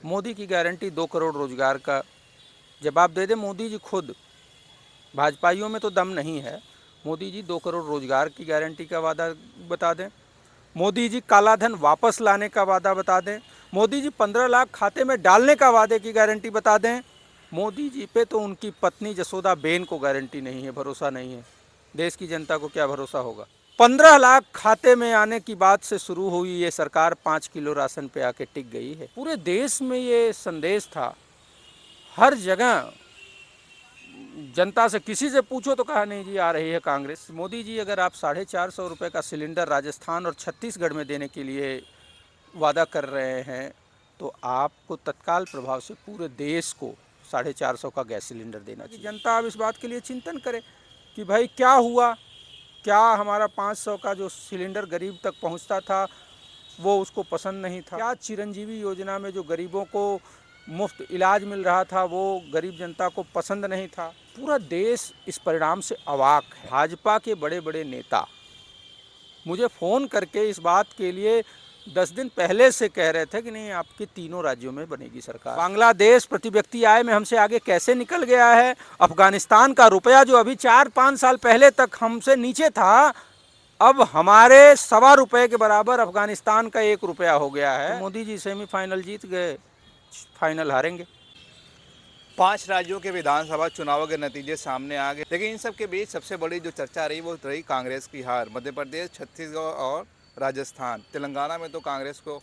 मोदी की गारंटी 2 करोड़ रोजगार का जवाब दे दे मोदी जी खुद। भाजपाइयों में तो दम नहीं है। मोदी जी 2 करोड़ रोजगार की गारंटी का वादा बता दें। मोदी जी काला धन वापस लाने का वादा बता दें। मोदी जी 15 लाख खाते में डालने का वादे की गारंटी बता दें। मोदी जी पे तो उनकी पत्नी जसोदा बेन को गारंटी नहीं है, भरोसा नहीं है। देश की जनता को क्या भरोसा होगा। 15 लाख खाते में आने की बात से शुरू हुई ये सरकार 5 किलो राशन पे आके टिक गई है। पूरे देश में ये संदेश था, हर जगह जनता से किसी से पूछो तो कहा नहीं जी आ रही है कांग्रेस। मोदी जी अगर आप 450 रुपये का सिलेंडर राजस्थान और छत्तीसगढ़ में देने के लिए वादा कर रहे हैं तो आपको तत्काल प्रभाव से पूरे देश को 450 का गैस सिलेंडर देना चाहिए। जनता अब इस बात के लिए चिंतन करे कि भाई क्या हुआ, क्या हमारा 500 का जो सिलेंडर गरीब तक पहुंचता था वो उसको पसंद नहीं था। क्या चिरंजीवी योजना में जो गरीबों को मुफ्त इलाज मिल रहा था वो गरीब जनता को पसंद नहीं था। पूरा देश इस परिणाम से अवाक है। भाजपा के बड़े बड़े नेता मुझे फ़ोन करके इस बात के लिए 10 दिन पहले से कह रहे थे कि नहीं आपके तीनों राज्यों में बनेगी सरकार। बांग्लादेश प्रति व्यक्ति आय में हमसे आगे कैसे निकल गया है। अफगानिस्तान का रुपया जो अभी 4-5 साल पहले तक हमसे नीचे था, अब हमारे ₹1.25 के बराबर अफगानिस्तान का 1 रुपया हो गया है। तो मोदी जी सेमीफाइनल जीत गए, फाइनल हारेंगे। 5 राज्यों के विधानसभा चुनावों के नतीजे सामने आ गए, लेकिन इन सब के बीच सबसे बड़ी जो चर्चा रही वो रही कांग्रेस की हार। मध्य प्रदेश, छत्तीसगढ़ और राजस्थान, तेलंगाना में तो कांग्रेस को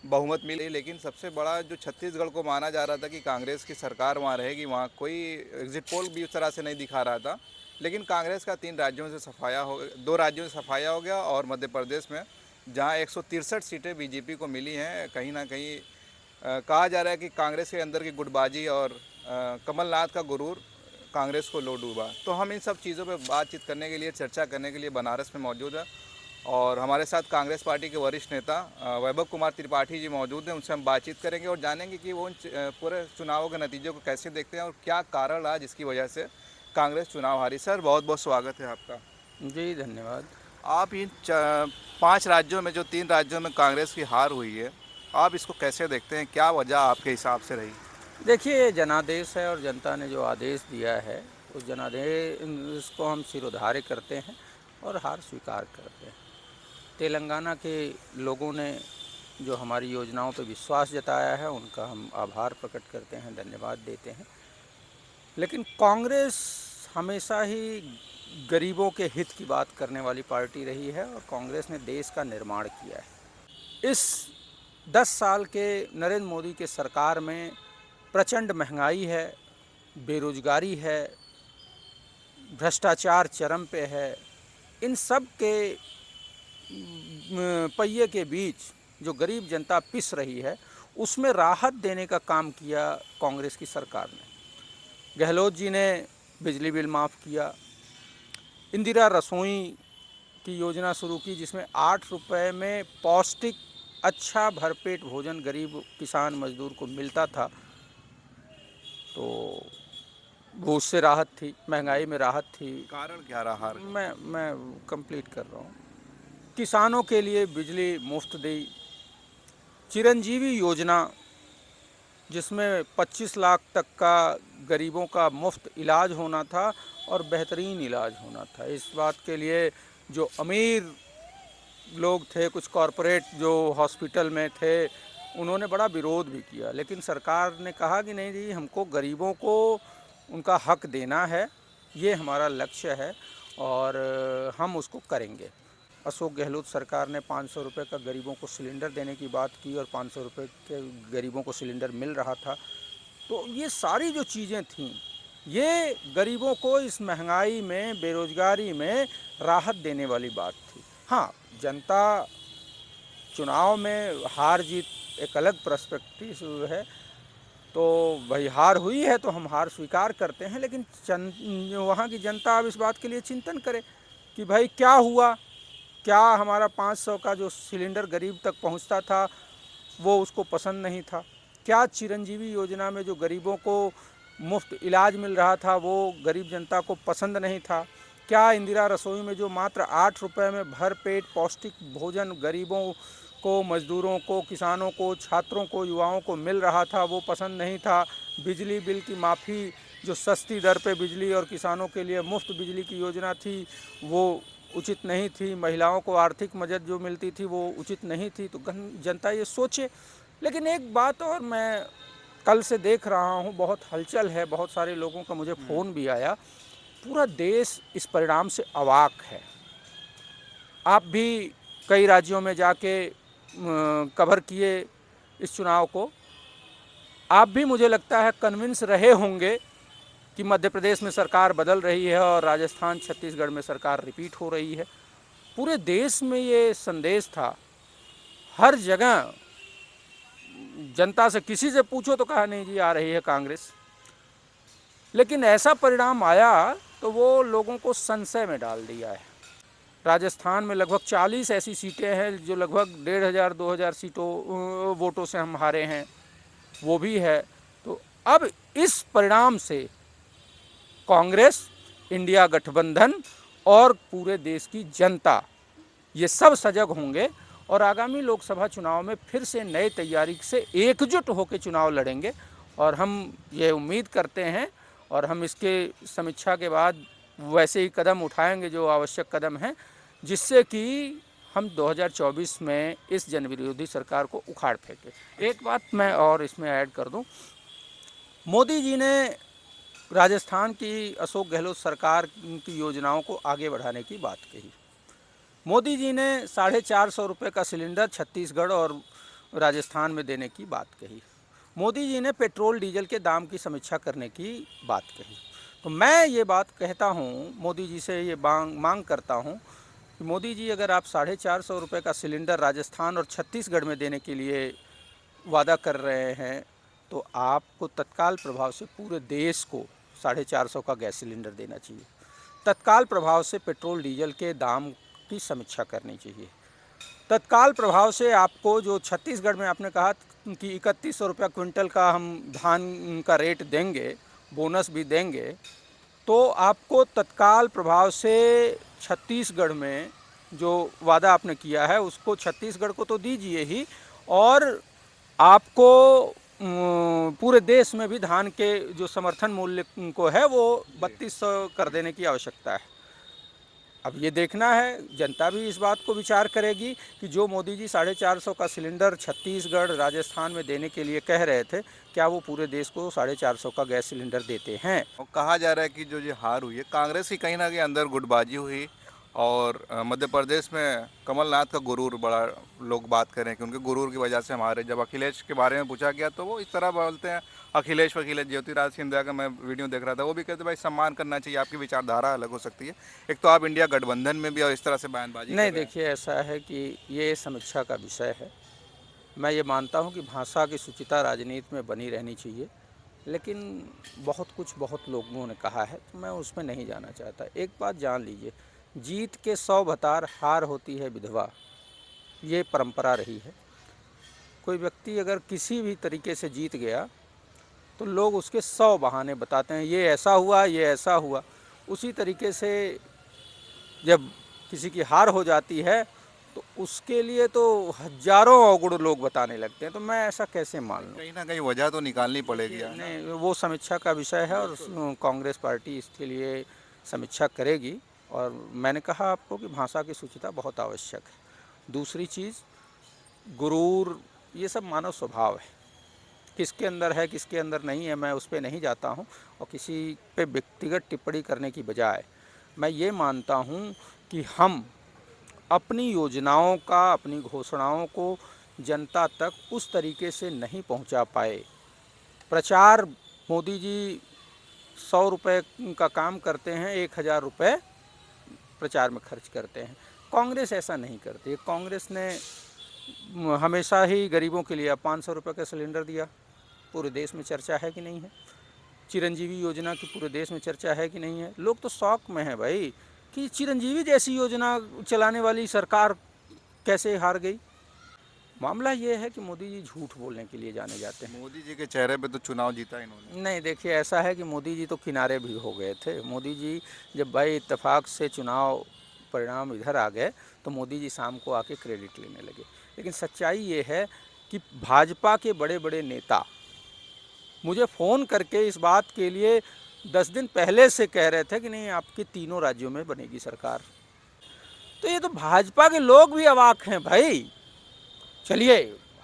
बहुमत मिली, लेकिन सबसे बड़ा जो छत्तीसगढ़ को माना जा रहा था कि कांग्रेस की सरकार वहाँ रहेगी, वहाँ कोई एग्जिट पोल भी उस तरह से नहीं दिखा रहा था। लेकिन कांग्रेस का 2 राज्यों से सफाया हो गया और मध्य प्रदेश में जहाँ 163 सीटें बीजेपी को मिली हैं, कहीं ना कहीं कहा जा रहा है कि कांग्रेस के अंदर की गुटबाजी और कमलनाथ का गुरूर कांग्रेस को लो डूबा। तो हम इन सब चीज़ों पे बातचीत करने के लिए, चर्चा करने के लिए बनारस में मौजूद है और हमारे साथ कांग्रेस पार्टी के वरिष्ठ नेता वैभव कुमार त्रिपाठी जी मौजूद हैं। उनसे हम बातचीत करेंगे और जानेंगे कि वो पूरे चुनावों के नतीजों को कैसे देखते हैं और क्या कारण रहा जिसकी वजह से कांग्रेस चुनाव हारी। सर बहुत बहुत स्वागत है आपका। जी धन्यवाद। आप इन 5 राज्यों में जो 3 राज्यों में कांग्रेस की हार हुई है, आप इसको कैसे देखते हैं, क्या वजह आपके हिसाब से रही? देखिए, जनादेश है और जनता ने जो आदेश दिया है उस जनादेश को हम सिरोधार्य करते हैं और हार स्वीकार करते हैं। तेलंगाना के लोगों ने जो हमारी योजनाओं पर विश्वास जताया है उनका हम आभार प्रकट करते हैं, धन्यवाद देते हैं। लेकिन कांग्रेस हमेशा ही गरीबों के हित की बात करने वाली पार्टी रही है और कांग्रेस ने देश का निर्माण किया है। इस 10 साल के नरेंद्र मोदी के सरकार में प्रचंड महंगाई है, बेरोजगारी है, भ्रष्टाचार चरम पे है। इन सब के पहिए के बीच जो गरीब जनता पिस रही है उसमें राहत देने का काम किया कांग्रेस की सरकार ने। गहलोत जी ने बिजली बिल माफ़ किया, इंदिरा रसोई की योजना शुरू की जिसमें 8 रुपये में पौष्टिक अच्छा भरपेट भोजन गरीब किसान मजदूर को मिलता था, तो वो उससे राहत थी, महंगाई में राहत थी। कारण क्या रहा? मैं कंप्लीट कर रहा हूँ। किसानों के लिए बिजली मुफ्त दी, चिरंजीवी योजना जिसमें 25 लाख तक का गरीबों का मुफ्त इलाज होना था और बेहतरीन इलाज होना था। इस बात के लिए जो अमीर लोग थे, कुछ कॉरपोरेट जो हॉस्पिटल में थे, उन्होंने बड़ा विरोध भी किया, लेकिन सरकार ने कहा कि नहीं जी, हमको गरीबों को उनका हक देना है, ये हमारा लक्ष्य है और हम उसको करेंगे। अशोक गहलोत सरकार ने 500 रुपये का गरीबों को सिलेंडर देने की बात की और 500 रुपये के गरीबों को सिलेंडर मिल रहा था। तो ये सारी जो चीज़ें थीं, ये गरीबों को इस महंगाई में, बेरोजगारी में राहत देने वाली बात थी। हाँ, जनता चुनाव में हार जीत एक अलग पर्सपेक्टिव है, तो भाई हार हुई है तो हम हार स्वीकार करते हैं, लेकिन वहाँ की जनता अब इस बात के लिए चिंतन करे कि भाई क्या हुआ, क्या हमारा 500 का जो सिलेंडर गरीब तक पहुंचता था वो उसको पसंद नहीं था। क्या चिरंजीवी योजना में जो गरीबों को मुफ्त इलाज मिल रहा था वो गरीब जनता को पसंद नहीं था। क्या इंदिरा रसोई में जो मात्र 8 रुपये में भर पेट पौष्टिक भोजन गरीबों को, मजदूरों को, किसानों को, छात्रों को, युवाओं को मिल रहा था वो पसंद नहीं था। बिजली बिल की माफ़ी, जो सस्ती दर पे बिजली और किसानों के लिए मुफ्त बिजली की योजना थी, वो उचित नहीं थी। महिलाओं को आर्थिक मदद जो मिलती थी वो उचित नहीं थी। तो जनता ये सोचे। लेकिन एक बात और मैं कल से देख रहा हूँ, बहुत हलचल है, बहुत सारे लोगों का मुझे फ़ोन भी आया। पूरा देश इस परिणाम से अवाक है। आप भी कई राज्यों में जाके कवर किए इस चुनाव को। आप भी मुझे लगता है कन्विंस रहे होंगे कि मध्य प्रदेश में सरकार बदल रही है और राजस्थान, छत्तीसगढ़ में सरकार रिपीट हो रही है। पूरे देश में ये संदेश था। हर जगह जनता से, किसी से पूछो तो कहा नहीं जी आ रही है कांग्रेस। लेकिन ऐसा परिणाम आया तो वो लोगों को संशय में डाल दिया है। राजस्थान में लगभग 40 ऐसी सीटें हैं जो लगभग 1500-2000 सीटों वोटों से हम हारे हैं, वो भी है। तो अब इस परिणाम से कांग्रेस, इंडिया गठबंधन और पूरे देश की जनता ये सब सजग होंगे और आगामी लोकसभा चुनाव में फिर से नए तैयारी से एकजुट होकर चुनाव लड़ेंगे। और हम ये उम्मीद करते हैं और हम इसके समीक्षा के बाद वैसे ही कदम उठाएंगे जो आवश्यक कदम हैं, जिससे कि हम 2024 में इस जनविरोधी सरकार को उखाड़ फेंकें। एक बात मैं और इसमें ऐड कर दूं, मोदी जी ने राजस्थान की अशोक गहलोत सरकार की योजनाओं को आगे बढ़ाने की बात कही। मोदी जी ने 450 रुपये का सिलेंडर छत्तीसगढ़ और राजस्थान में देने की बात कही। मोदी जी ने पेट्रोल डीजल के दाम की समीक्षा करने की बात कही। तो मैं ये बात कहता हूँ, मोदी जी से ये मांग करता हूँ कि मोदी जी, अगर आप 450 रुपये का सिलेंडर राजस्थान और छत्तीसगढ़ में देने के लिए वादा कर रहे हैं, तो आपको तत्काल प्रभाव से पूरे देश को 450 का गैस सिलेंडर देना चाहिए। तत्काल प्रभाव से पेट्रोल डीजल के दाम की समीक्षा करनी चाहिए। तत्काल प्रभाव से आपको जो छत्तीसगढ़ में आपने कहा कि 3100 रुपया क्विंटल का हम धान का रेट देंगे, बोनस भी देंगे, तो आपको तत्काल प्रभाव से छत्तीसगढ़ में जो वादा आपने किया है उसको छत्तीसगढ़ को तो दीजिए ही, और आपको पूरे देश में भी धान के जो समर्थन मूल्य को है वो 3200 कर देने की आवश्यकता है। अब ये देखना है, जनता भी इस बात को विचार करेगी कि जो मोदी जी 450 का सिलेंडर छत्तीसगढ़, राजस्थान में देने के लिए कह रहे थे, क्या वो पूरे देश को 450 का गैस सिलेंडर देते हैं। और कहा जा रहा है कि जो ये हार हुई है कांग्रेस की कहीं ना कहीं अंदर गुटबाजी हुई और मध्य प्रदेश में कमलनाथ का गुरूर बड़ा लोग बात कर रहे हैं कि उनके गुरूर की वजह से हमारे, जब अखिलेश के बारे में पूछा गया तो वो इस तरह बोलते हैं, अखिलेश ज्योतिराज सिंधिया का मैं वीडियो देख रहा था, वो भी कहते भाई सम्मान करना चाहिए, आपकी विचारधारा अलग हो सकती है। एक तो आप इंडिया गठबंधन में भी और इस तरह से बयानबाजी नहीं, देखिए ऐसा है कि ये समीक्षा का विषय है। मैं ये मानता हूँ कि भाषा की शुचिता राजनीति में बनी रहनी चाहिए, लेकिन बहुत लोगों ने कहा है तो मैं उसमें नहीं जाना चाहता। एक बात जान लीजिए, जीत के 100 भतार, हार होती है विधवा, ये परंपरा रही है। कोई व्यक्ति अगर किसी भी तरीके से जीत गया तो लोग उसके 100 बहाने बताते हैं, ये ऐसा हुआ, ये ऐसा हुआ। उसी तरीके से जब किसी की हार हो जाती है तो उसके लिए तो हजारों अवगुण लोग बताने लगते हैं। तो मैं ऐसा कैसे मान लूँ? कहीं ना कहीं वजह तो निकालनी पड़ेगी। नहीं, वो समीक्षा का विषय है और कांग्रेस पार्टी इसके लिए समीक्षा करेगी। और मैंने कहा आपको कि भाषा की शुचिता बहुत आवश्यक है। दूसरी चीज़, गुरूर, ये सब मानव स्वभाव है, किसके अंदर है किसके अंदर नहीं है मैं उस पर नहीं जाता हूँ। और किसी पे व्यक्तिगत टिप्पणी करने की बजाय मैं ये मानता हूँ कि हम अपनी योजनाओं का, अपनी घोषणाओं को जनता तक उस तरीके से नहीं पहुंचा पाए। प्रचार, मोदी जी 100 रुपये का काम करते हैं, 1000 रुपये प्रचार में खर्च करते हैं। कांग्रेस ऐसा नहीं करती। कांग्रेस ने हमेशा ही गरीबों के लिए 500 रुपये का सिलेंडर दिया, पूरे देश में चर्चा है कि नहीं है। चिरंजीवी योजना की पूरे देश में चर्चा है कि नहीं है। लोग तो शौक में हैं भाई कि चिरंजीवी जैसी योजना चलाने वाली सरकार कैसे हार गई। मामला ये है कि मोदी जी झूठ बोलने के लिए जाने जाते हैं। मोदी जी के चेहरे पे तो चुनाव जीता इन्होंने। नहीं, देखिए ऐसा है कि मोदी जी तो किनारे भी हो गए थे। मोदी जी जब भाई इत्तेफाक से चुनाव परिणाम इधर आ गए तो मोदी जी शाम को आके क्रेडिट लेने लगे। लेकिन सच्चाई ये है कि भाजपा के बड़े बड़े नेता मुझे फ़ोन करके इस बात के लिए 10 दिन पहले से कह रहे थे कि नहीं, आपके तीनों राज्यों में बनेगी सरकार। तो ये तो भाजपा के लोग भी अवाक हैं भाई। चलिए,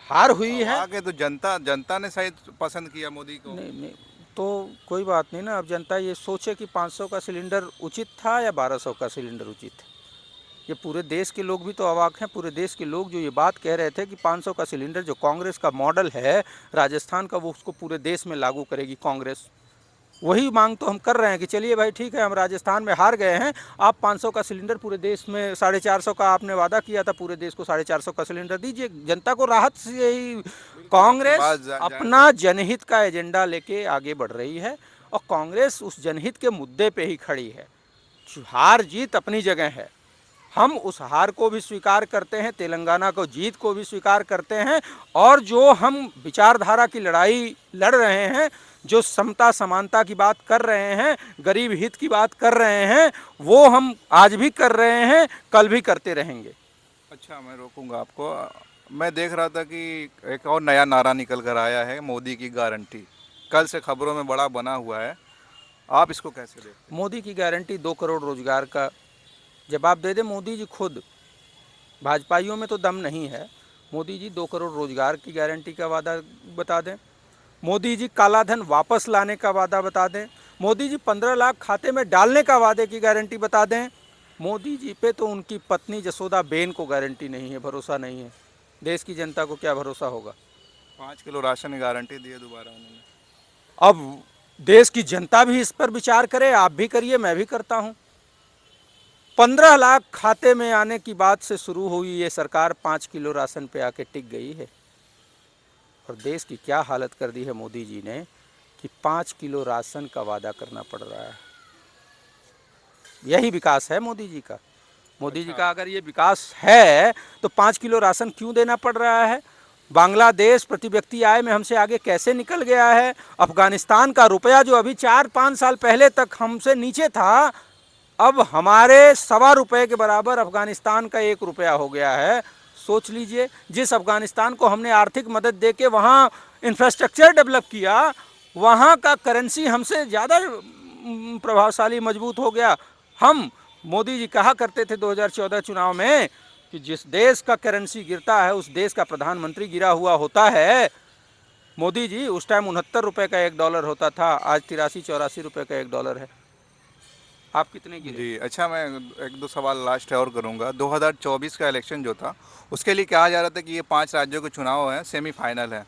हार हुई है। आगे तो जनता ने शायद पसंद किया मोदी को। नहीं नहीं, तो कोई बात नहीं ना। अब जनता ये सोचे कि 500 का सिलेंडर उचित था या 1200 का सिलेंडर उचित है। ये पूरे देश के लोग भी तो अवाक हैं। पूरे देश के लोग जो ये बात कह रहे थे कि 500 का सिलेंडर जो कांग्रेस का मॉडल है राजस्थान का, वो उसको पूरे देश में लागू करेगी कांग्रेस, वही मांग तो हम कर रहे हैं कि चलिए भाई ठीक है, हम राजस्थान में हार गए हैं, आप 500 का सिलेंडर पूरे देश में, 450 का आपने वादा किया था, पूरे देश को 450 का सिलेंडर दीजिए। जनता को राहत से यही कांग्रेस अपना जनहित का एजेंडा लेके आगे बढ़ रही है और कांग्रेस उस जनहित के मुद्दे पे ही खड़ी है। हार जीत अपनी जगह है, हम उस हार को भी स्वीकार करते हैं, तेलंगाना को जीत को भी स्वीकार करते हैं, और जो हम विचारधारा की लड़ाई लड़ रहे हैं, जो समता समानता की बात कर रहे हैं, गरीब हित की बात कर रहे हैं, वो हम आज भी कर रहे हैं, कल भी करते रहेंगे। अच्छा, मैं रोकूंगा आपको। मैं देख रहा था कि एक और नया नारा निकल कर आया है, मोदी की गारंटी। कल से खबरों में बड़ा बना हुआ है, आप इसको कैसे देखते हैं? मोदी की गारंटी 2 करोड़ रोजगार का जवाब दे दे मोदी जी खुद। भाजपाइयों में तो दम नहीं है। मोदी जी 2 करोड़ रोजगार की गारंटी का वादा बता दें। मोदी जी काला धन वापस लाने का वादा बता दें। मोदी जी 15 लाख खाते में डालने का वादे की गारंटी बता दें। मोदी जी पे तो उनकी पत्नी जसोदा बेन को गारंटी नहीं है, भरोसा नहीं है। देश की जनता को क्या भरोसा होगा? 5 किलो राशन की गारंटी दी है दोबारा उन्होंने। अब देश की जनता भी इस पर विचार करे, आप भी करिए, मैं भी करता हूँ। 15 लाख खाते में आने की बात से शुरू हुई ये सरकार 5 किलो राशन पे आके टिक गई है। और देश की क्या हालत कर दी है मोदी जी ने कि 5 किलो राशन का वादा करना पड़ रहा है। यही विकास है मोदी जी का। मोदी जी का अगर ये विकास है तो 5 किलो राशन क्यों देना पड़ रहा है? बांग्लादेश प्रति व्यक्ति आय में हमसे आगे कैसे निकल गया है? अफगानिस्तान का रुपया जो अभी 4-5 साल पहले तक हमसे नीचे था, अब हमारे ₹1.25 के बराबर अफगानिस्तान का 1 रुपया हो गया है। सोच लीजिए, जिस अफगानिस्तान को हमने आर्थिक मदद दे के वहाँ इंफ्रास्ट्रक्चर डेवलप किया, वहाँ का करेंसी हमसे ज़्यादा प्रभावशाली मजबूत हो गया। हम, मोदी जी कहा करते थे 2014 चुनाव में कि जिस देश का करेंसी गिरता है उस देश का प्रधानमंत्री गिरा हुआ होता है। मोदी जी, उस टाइम 69 रुपये का $1 होता था, आज 83-84 रुपये का $1 है। आप कितने गिरे? जी, अच्छा, मैं एक दो सवाल लास्ट और करूंगा। 2024 का इलेक्शन जो था, उसके लिए कहा जा रहा था कि ये 5 राज्यों के चुनाव हैं, सेमीफाइनल है।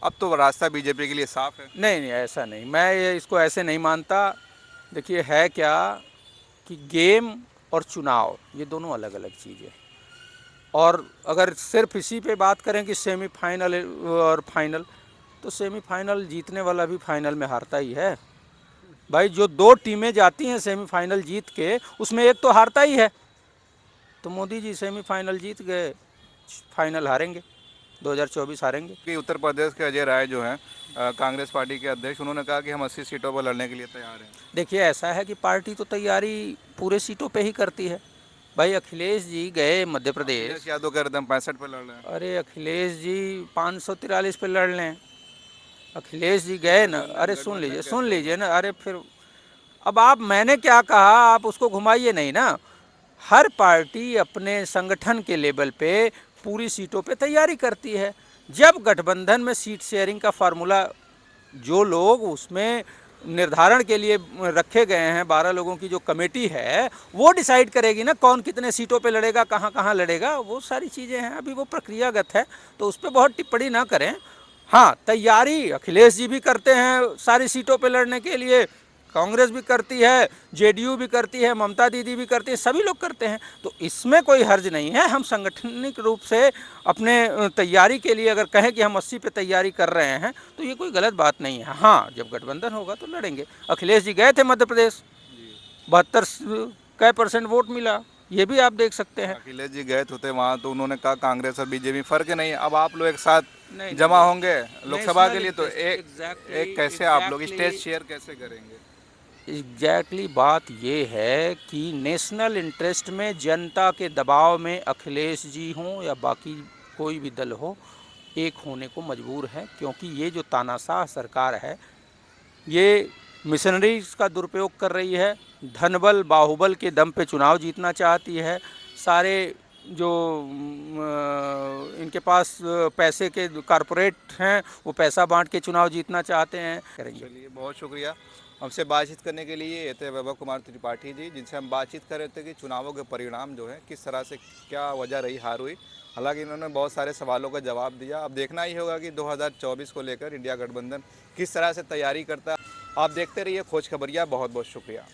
अब तो रास्ता बीजेपी के लिए साफ है। नहीं नहीं, ऐसा नहीं, मैं ये इसको ऐसे नहीं मानता। देखिए, है क्या कि गेम और चुनाव ये दोनों अलग अलग चीज़ें हैं। और अगर सिर्फ इसी पे बात करें कि सेमीफाइनल और फाइनल, तो सेमीफाइनल जीतने वाला भी फाइनल में हारता ही है भाई। जो 2 टीमें जाती हैं सेमीफाइनल जीत के, उसमें एक तो हारता ही है। तो मोदी जी सेमीफाइनल जीत गए, फाइनल हारेंगे, 2024 हारेंगे। कि उत्तर प्रदेश के अजय राय जो हैं, कांग्रेस पार्टी के अध्यक्ष, उन्होंने कहा कि हम 80 सीटों पर लड़ने के लिए तैयार हैं। देखिए, ऐसा है कि पार्टी तो तैयारी पूरे सीटों पे ही करती है भाई। अखिलेश जी गए मध्य प्रदेश, अखिलेश यादव कह रहे थे हम 65 पर लड़ रहे हैं। अरे अखिलेश जी 543 पे लड़ लें। अखिलेश जी गए ना, अरे सुन लीजिए ना, अरे फिर अब आप, मैंने क्या कहा, आप उसको घुमाइए नहीं ना। हर पार्टी अपने संगठन के लेवल पे पूरी सीटों पे तैयारी करती है। जब गठबंधन में सीट शेयरिंग का फार्मूला, जो लोग उसमें निर्धारण के लिए रखे गए हैं, 12 लोगों की जो कमेटी है, वो डिसाइड करेगी ना कौन कितने सीटों पे लड़ेगा, कहाँ कहाँ लड़ेगा। वो सारी चीज़ें हैं, अभी वो प्रक्रियागत है, तो उस पर बहुत टिप्पणी ना करें। हाँ, तैयारी अखिलेश जी भी करते हैं सारी सीटों पे लड़ने के लिए, कांग्रेस भी करती है, जेडीयू भी करती है, ममता दीदी भी करती है, सभी लोग करते हैं। तो इसमें कोई हर्ज नहीं है। हम संगठनिक रूप से अपने तैयारी के लिए अगर कहें कि हम 80 पे तैयारी कर रहे हैं, तो ये कोई गलत बात नहीं है। हाँ, जब गठबंधन होगा तो लड़ेंगे। अखिलेश जी गए थे मध्य प्रदेश, 72% वोट मिला, ये भी आप देख सकते हैं। अखिलेश जी गए थे वहाँ, तो उन्होंने कहा कांग्रेस और बीजेपी फर्क नहीं। अब आप लोग एक साथ नहीं, जमा होंगे लोकसभा के लिए, तो exactly, एक कैसे आप लोग स्टेज शेयर कैसे करेंगे? एग्जैक्टली बात ये है कि नेशनल इंटरेस्ट में, जनता के दबाव में अखिलेश जी हों या बाकी कोई भी दल हो, एक होने को मजबूर है, क्योंकि ये जो तानाशाह सरकार है ये मिशनरीज का दुरुपयोग कर रही है, धनबल बाहुबल के दम पे चुनाव जीतना चाहती है, सारे जो इनके पास पैसे के कारपोरेट हैं वो पैसा बांट के चुनाव जीतना चाहते हैं। करेंगे। चलिए, बहुत शुक्रिया हमसे बातचीत करने के लिए। ये थे वैभव कुमार त्रिपाठी जी, जिनसे हम बातचीत कर रहे थे कि चुनावों के परिणाम जो है किस तरह से, क्या वजह रही हार हुई। हालांकि इन्होंने बहुत सारे सवालों का जवाब दिया। अब देखना ही होगा कि 2024 को लेकर इंडिया गठबंधन किस तरह से तैयारी करता है। आप देखते रहिए खोज खबरिया। बहुत बहुत शुक्रिया।